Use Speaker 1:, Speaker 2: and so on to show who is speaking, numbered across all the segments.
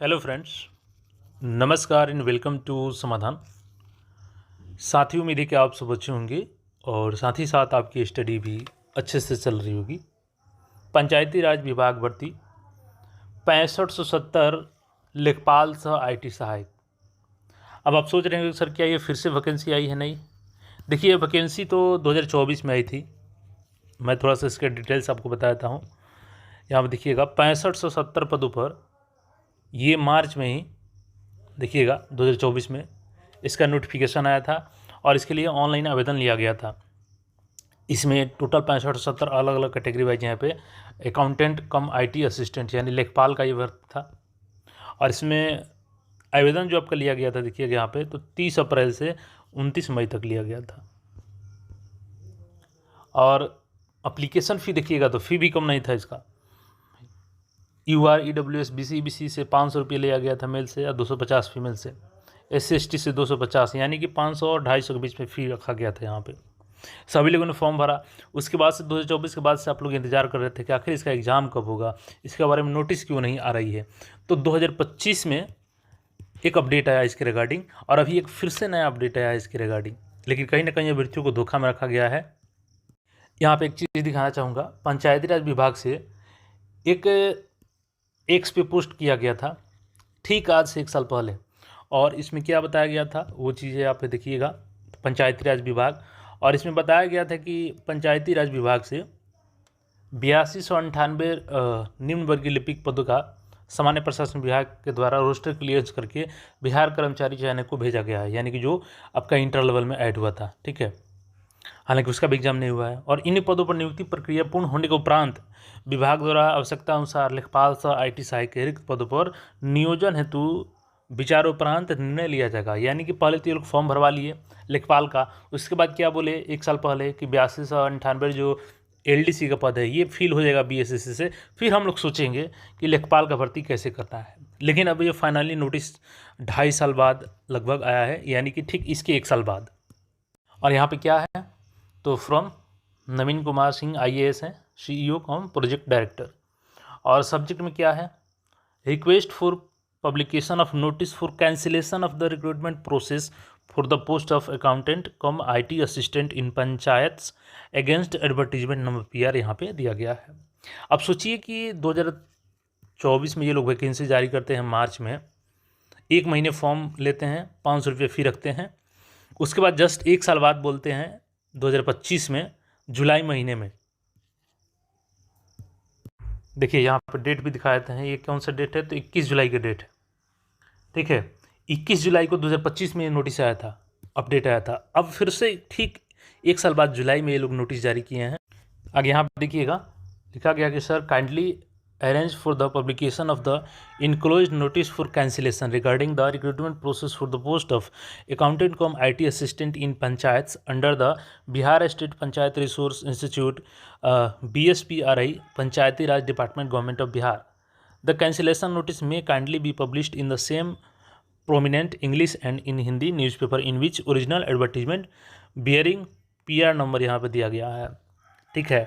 Speaker 1: Hello friends, नमस्कार and welcome to समाधान। साथियों, उम्मीद है कि आप सब अच्छे होंगे और साथ ही साथ आपकी स्टडी भी अच्छे से चल रही होगी। पंचायती राज विभाग भर्ती 6570 लेखपाल सह IT सहायक। अब आप सोच रहे हैं कि सर क्या ये फिर से वैकेंसी आई है? नहीं, देखिए वैकेंसी तो 2024 में आई थी। मैं थोड़ा सा इसके डिटेल्स आपको बताता हूँ। यहाँ पर देखिएगा 6570 पदों पर ये मार्च में ही देखिएगा 2024 में इसका नोटिफिकेशन आया था और इसके लिए ऑनलाइन आवेदन लिया गया था। इसमें टोटल 65-70 अलग अलग कैटेगरी वाइज यहाँ पे अकाउंटेंट कम IT असिस्टेंट यानी लेखपाल का ये वर्क था। और इसमें आवेदन जो आपका लिया गया था देखिएगा यहाँ पे तो 30 अप्रैल से 29 मई तक लिया गया था। और अप्लीकेशन फ़ी देखिएगा तो फ़ी भी कम नहीं था इसका। UR EWS BC से 500 रुपये लिया गया था मेल से और 250 फीमेल से। SC ST से 250 यानी कि 500 और 250 के बीच में फ़ी रखा गया था यहाँ पे। सभी लोगों ने फॉर्म भरा। उसके बाद से 2024 के बाद से आप लोग इंतजार कर रहे थे कि आखिर इसका एग्ज़ाम कब होगा, इसके बारे में नोटिस क्यों नहीं आ रही है। तो 2025 में एक अपडेट आया इसके रिगार्डिंग और अभी एक फिर से नया अपडेट आया इसके रिगार्डिंग। लेकिन कहीं ना कहीं अभ्यर्थियों को धोखा में रखा गया है। यहाँ पे एक चीज़ दिखाना चाहूँगा, पंचायती राज विभाग से एक एक्स पे पोस्ट किया गया था ठीक आज से 1 साल पहले। और इसमें क्या बताया गया था वो चीज़ें आप देखिएगा। पंचायती राज विभाग, और इसमें बताया गया था कि पंचायती राज विभाग से 8298 निम्न वर्गीय लिपिक पदों का सामान्य प्रशासन विभाग के द्वारा रोस्टर क्लियरेंस करके बिहार कर्मचारी चयन को भेजा गया है, यानी कि जो आपका इंटर लेवल में ऐड हुआ था। ठीक है, हालांकि उसका भी एग्जाम नहीं हुआ है। और इन पदों पर नियुक्ति प्रक्रिया पूर्ण होने के उपरांत विभाग द्वारा आवश्यकता अनुसार लेखपाल सह IT सहायक के रिक्त पदों पर नियोजन हेतु विचारोपरांत निर्णय लिया जाएगा। यानी कि पहले तो ये लोग फॉर्म भरवा लिए लेखपाल का, उसके बाद क्या बोले 1 साल पहले कि 8298 जो LDC का पद है ये फिल हो जाएगा BSSC से, फिर हम लोग सोचेंगे कि लेखपाल का भर्ती कैसे करना है। लेकिन अब ये फाइनली नोटिस 2.5 साल बाद लगभग आया है, यानी कि ठीक इसके 1 साल बाद। और यहाँ पे क्या है तो from Naveen Kumar Singh IAS हैं, CEO कॉम प्रोजेक्ट डायरेक्टर। और सब्जेक्ट में क्या है, request for publication of notice for cancellation of the recruitment process for the post of accountant com IT assistant in panchayats against advertisement number PR यहाँ पे दिया गया है। अब सोचिए कि 2024 में ये लोग वैकेंसी जारी करते हैं मार्च में, 1 महीने फॉर्म लेते हैं, 500 रुपये फ़ी रखते हैं। उसके बाद जस्ट 1 साल बाद बोलते हैं 2025 में जुलाई महीने में। देखिए यहाँ पर डेट भी दिखा देते हैं, ये कौन सा डेट है तो 21 जुलाई का डेट है। ठीक है, 21 जुलाई को 2025 में नोटिस आया था, अपडेट आया था। अब फिर से ठीक 1 साल बाद जुलाई में ये लोग नोटिस जारी किए हैं। आगे यहाँ पर देखिएगा लिखा गया कि sir kindly arrange for the publication of the enclosed notice for cancellation regarding the recruitment process for the post of accountant cum IT assistant in panchayats under the Bihar State Panchayat Resource Institute BSPRI Panchayati Raj Department Government of Bihar. The cancellation notice may kindly be published in the same prominent English and in Hindi newspaper in which original advertisement bearing PR number यहाँ पे दिया गया है। ठीक है,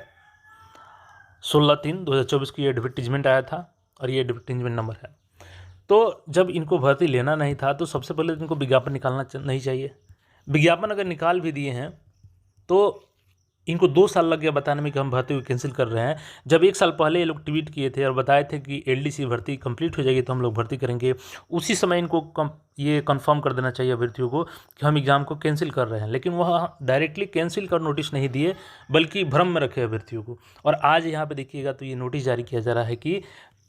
Speaker 1: 16/3/2024 को ये advertisement आया था और ये एडवर्टीजमेंट नंबर है। तो जब इनको भर्ती लेना नहीं था तो सबसे पहले इनको विज्ञापन निकालना नहीं चाहिए। विज्ञापन अगर निकाल भी दिए हैं तो इनको 2 साल लग गया बताने में कि हम भर्ती को कैंसिल कर रहे हैं, जब 1 साल पहले ये लोग ट्वीट किए थे और बताए थे कि LDC भर्ती कंप्लीट हो जाएगी तो हम लोग भर्ती करेंगे। उसी समय इनको ये कंफर्म कर देना चाहिए अभ्यर्थियों को कि हम एग्ज़ाम को कैंसिल कर रहे हैं। लेकिन वह डायरेक्टली कैंसिल कर नोटिस नहीं दिए, बल्कि भ्रम में रखे अभ्यर्थियों को। और आज यहाँ पर देखिएगा तो ये नोटिस जारी किया जा रहा है कि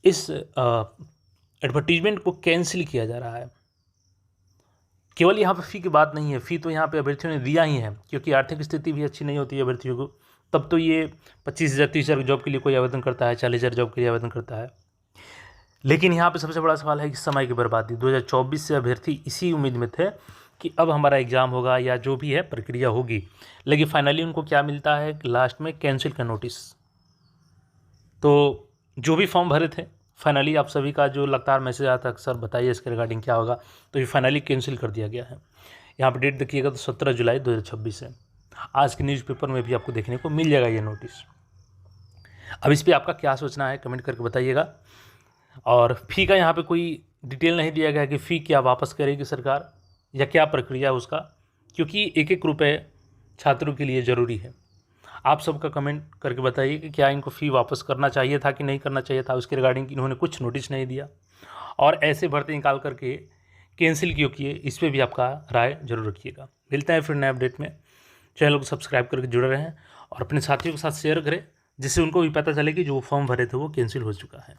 Speaker 1: इस एडवर्टीजमेंट को कैंसिल किया जा रहा है। केवल यहाँ पर फ़ी की बात नहीं है, फ़ी तो यहाँ पे अभ्यर्थियों ने दिया ही है, क्योंकि आर्थिक स्थिति भी अच्छी नहीं होती है अभ्यर्थियों को। तब तो ये 25,000 30,000 जॉब के लिए कोई आवेदन करता है, 40,000 जॉब के लिए आवेदन करता है। लेकिन यहाँ पे सबसे बड़ा सवाल है कि समय की बर्बादी। 2024 से अभ्यर्थी इसी उम्मीद में थे कि अब हमारा एग्ज़ाम होगा या जो भी है प्रक्रिया होगी, लेकिन फाइनली उनको क्या मिलता है लास्ट में कैंसिल का नोटिस। तो जो भी फॉर्म भरे थे फाइनली आप सभी का जो लगातार मैसेज आता है सर बताइए इसके रिगार्डिंग क्या होगा, तो ये फाइनली कैंसिल कर दिया गया है। यहाँ पर डेट देखिएगा तो 17 जुलाई 2026 है। आज के न्यूज़पेपर में भी आपको देखने को मिल जाएगा ये नोटिस। अब इस पर आपका क्या सोचना है कमेंट करके बताइएगा। और फ़ी का यहाँ पे कोई डिटेल नहीं दिया गया कि फ़ी क्या वापस करेगी सरकार या क्या प्रक्रिया उसका, क्योंकि एक एक रुपये छात्रों के लिए ज़रूरी है। आप सबका कमेंट करके बताइए कि क्या इनको फ़ी वापस करना चाहिए था कि नहीं करना चाहिए था, उसके रिगार्डिंग इन्होंने कुछ नोटिस नहीं दिया और ऐसे भर्ती निकाल करके कैंसिल क्यों किए, इस पर भी आपका राय जरूर रखिएगा। मिलते हैं फिर नए अपडेट में। चैनल को सब्सक्राइब करके जुड़े रहें और अपने साथियों के साथ शेयर करें, जिससे उनको भी पता चले कि जो फॉर्म भरे थे वो कैंसिल हो चुका है।